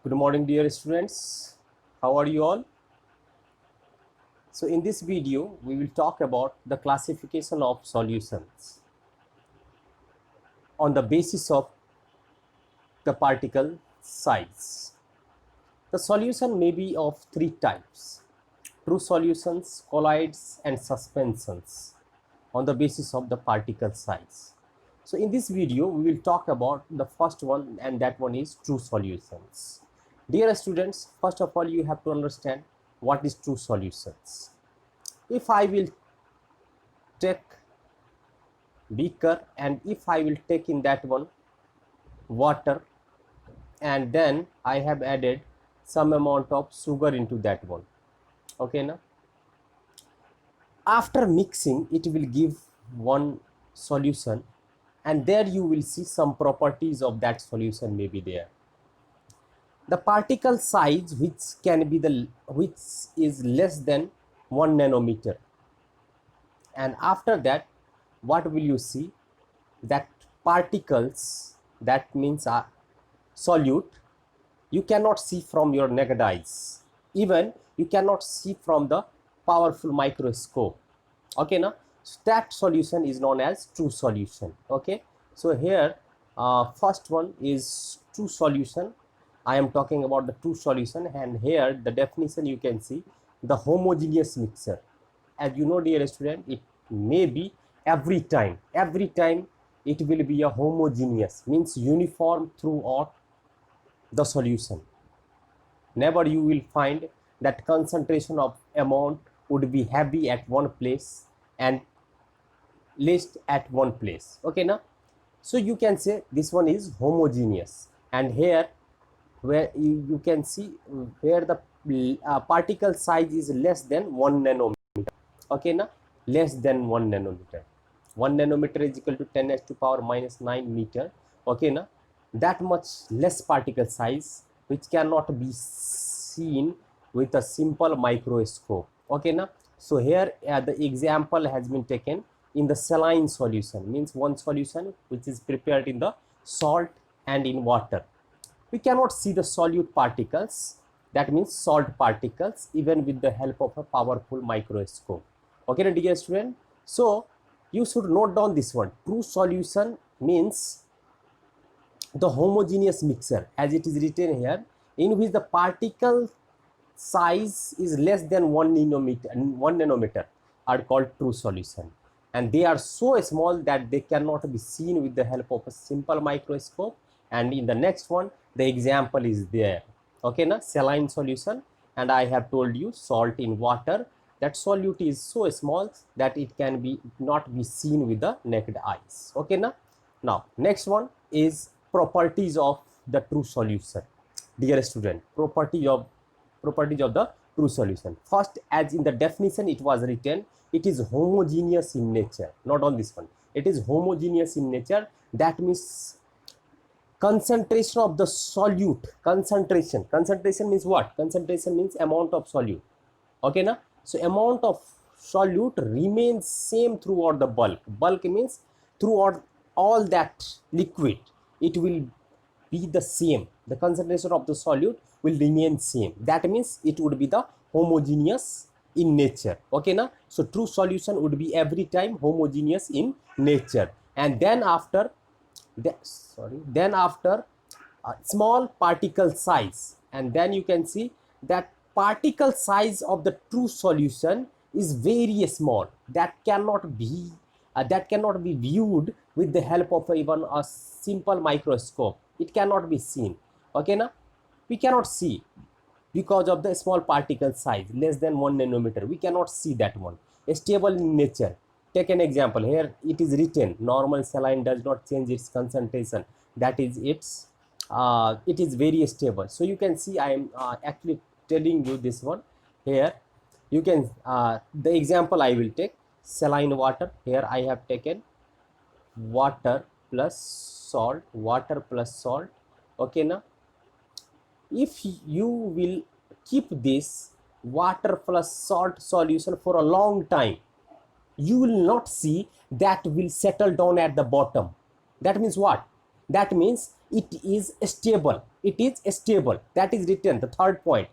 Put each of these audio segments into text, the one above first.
Good morning, dear students. How are you all? So in this video, we will talk about the classification of solutions on the basis of the particle size. The solution may be of three types: true solutions, colloids, and suspensions on the basis of the particle size. So in this video, we will talk about the first one, and that one is true solutions. Dear students, first of all, you have to understand what is true solutions. If I will take beaker and if I will take in that one water, and then I have added some amount of sugar into that one, okay now, after mixing it will give one solution, and there you will see some properties of that solution may be there. The particle size which is less than 1 nanometer, and after that what will you see, that particles, that means solute, you cannot see from your naked eyes, even you cannot see from the powerful microscope, okay now. So that solution is known as true solution. Okay, so here first one is true solution. I am talking about the true solution, and here the definition you can see, the homogeneous mixture. As you know, dear student, it may be every time it will be a homogeneous, means uniform throughout the solution. Never you will find that concentration of amount would be heavy at one place and least at one place, okay now. So you can say this one is homogeneous, and here where you can see where the particle size is less than 1 nanometer, okay now, less than 1 nanometer. 1 nanometer is equal to 10 to power minus 9 meter, okay now. That much less particle size which cannot be seen with a simple microscope, okay now. So here the example has been taken in the saline solution, means one solution which is prepared in the salt and in water. We cannot see the solute particles, that means salt particles, even with the help of a powerful microscope, okay dear student. So you should note down this one. True solution means the homogeneous mixture, as it is written here, in which the particle size is less than 1 nanometer are called true solution, and they are so small that they cannot be seen with the help of a simple microscope. And in the next one, the example is there, okay now, saline solution, and I have told you salt in water, that solute is so small that it can be not be seen with the naked eyes, okay now. Now next one is properties of the true solution. Dear student, properties of the true solution. First, as in the definition it was written, it is homogeneous in nature. Not on this one, it is homogeneous in nature. That means concentration of the solute, concentration means what? Concentration means amount of solute, okay now. So amount of solute remains same throughout the bulk means throughout all that liquid it will be the same, the concentration of the solute will remain same. That means it would be the homogeneous in nature, okay now. So true solution would be every time homogeneous in nature. And then after small particle size, and then you can see that particle size of the true solution is very small, that cannot be viewed with the help of even a simple microscope. It cannot be seen, okay now. We cannot see because of the small particle size less than 1 nanometer. We cannot see that one. Stable in nature. Take an example. Here it is written, normal saline does not change its concentration, that is it is very stable. So you can see I am actually telling you this one. Here you can the example I will take, saline water. Here I have taken water plus salt, okay now. If you will keep this water plus salt solution for a long time, you will not see that will settle down at the bottom. That means what? That means it is stable. it is stable. That is written, the third point.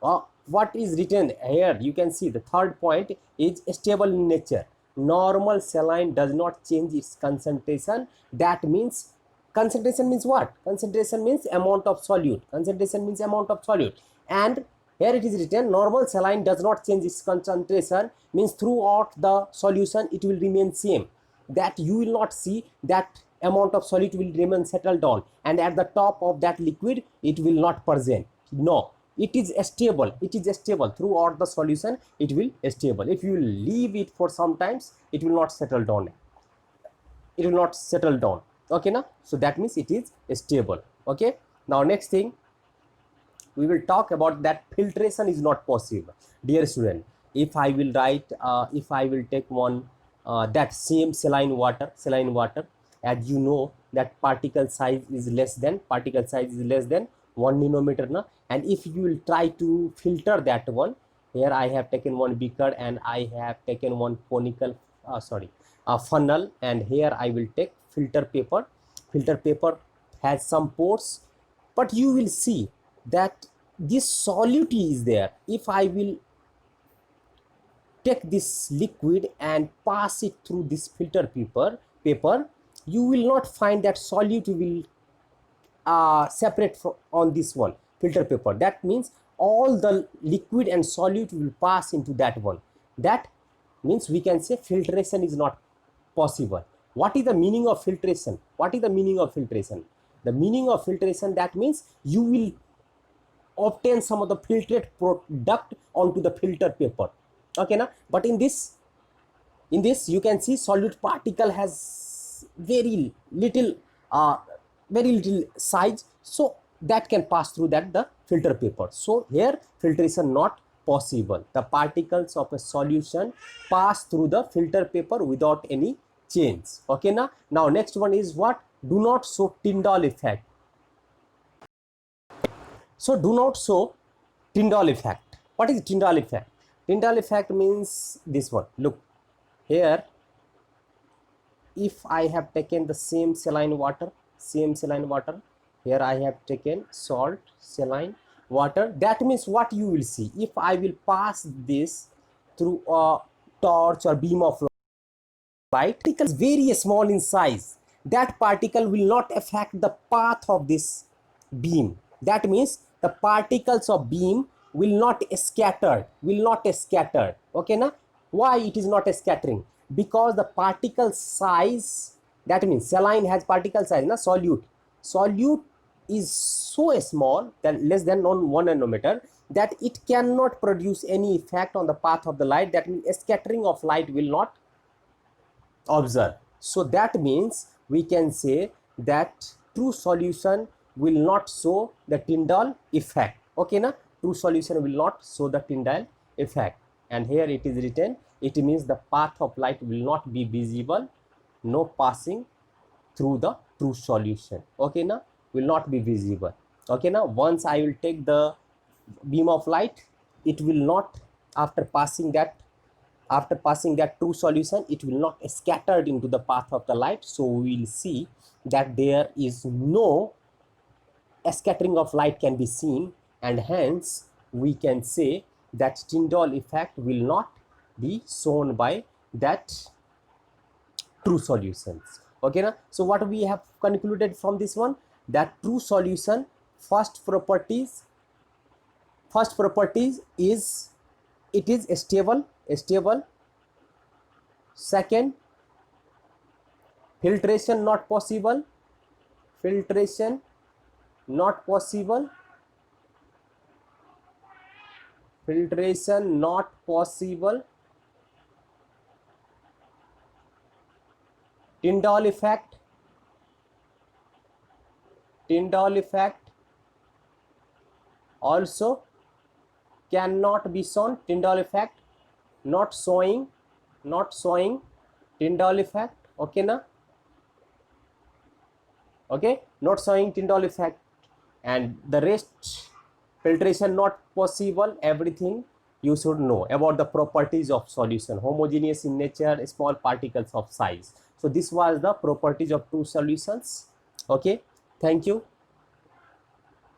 What is written here, you can see the third point is stable in nature. Normal saline does not change its concentration. That means, concentration means what? Concentration means amount of solute. Concentration means amount of solute. And here it is written, normal saline does not change its concentration, means throughout the solution it will remain same. That you will not see that amount of solute will remain settled down, and at the top of that liquid it will not present. No, it is stable. It is stable throughout the solution. It will stable. If you leave it for some times, it will not settle down. It will not settle down. Okay, now, so that means it is stable. Okay, now next thing, we will talk about that filtration is not possible. Dear student, if I will write, if I will take one that same saline water, as you know that particle size is less than 1 nanometer now, and if you will try to filter that one, here I have taken one beaker and I have taken one conical funnel, and here I will take filter paper. Filter paper has some pores, but you will see that this solute is there. If I will take this liquid and pass it through this filter paper, you will not find that solute will separate from on this one filter paper. That means all the liquid and solute will pass into that one. That means we can say filtration is not possible. What is the meaning of filtration? What is the meaning of filtration? The meaning of filtration, that means you will obtain some of the filtered product onto the filter paper. Okay, now, but in this you can see solute particle has very little size, so that can pass through that the filter paper. So here filtration not possible. The particles of a solution pass through the filter paper without any change. Okay, now next one is what? Do not show Tyndall effect. So do not show Tyndall effect. What is Tyndall effect? Tyndall effect means this one. Look here, if I have taken the same saline water, here I have taken salt saline water. That means what you will see, if I will pass this through a torch or beam of light, particles very small in size, that particle will not affect the path of this beam. That means the particles of beam will not scatter. Okay, now why it is not scattering? Because the particle size, that means saline has particle size, na solute is so small, that less than 1 nanometer, that it cannot produce any effect on the path of the light. That means scattering of light will not observe. So that means we can say that true solution will not show the Tyndall effect. Okay, na true solution will not show the Tyndall effect. And here it is written, it means the path of light will not be visible, no passing through the true solution. Okay, now will not be visible. Okay, now once I will take the beam of light, it will not, after passing that true solution, it will not scattered into the path of the light. So we will see that there is no scattering of light can be seen, and hence we can say that Tyndall effect will not be shown by that true solutions. Okay, now, so what we have concluded from this one, that true solution first properties is it is stable. Second, filtration not possible. Tyndall effect also cannot be shown. Tyndall effect not showing Tyndall effect. Okay, na? Okay, not showing Tyndall effect, and the rest filtration not possible. Everything you should know about the properties of solution: homogeneous in nature, small particles of size. So this was the properties of two solutions. Okay, thank you.